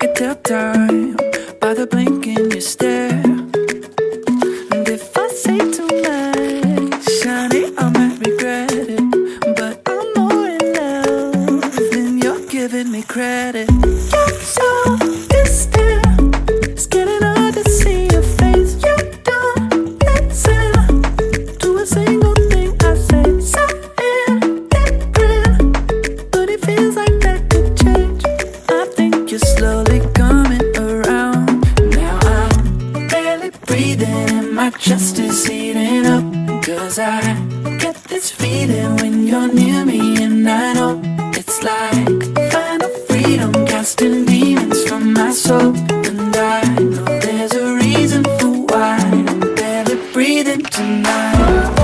could tell time by the blink in your stare. And if I say too much, honey, I might regret it. But I'm more in love than you're giving me credit. You're so distant, it's getting hard to see your face. You don't listen to a single thing I say. Something different, but it feels like that could change. I think you're slowly coming around. Now I'm barely breathing and my chest is heating up. 'Cause I get this feeling when you're near me, and I know it's like final freedom, casting demons from my soul. And I know there's a reason for why I'm barely breathing tonight.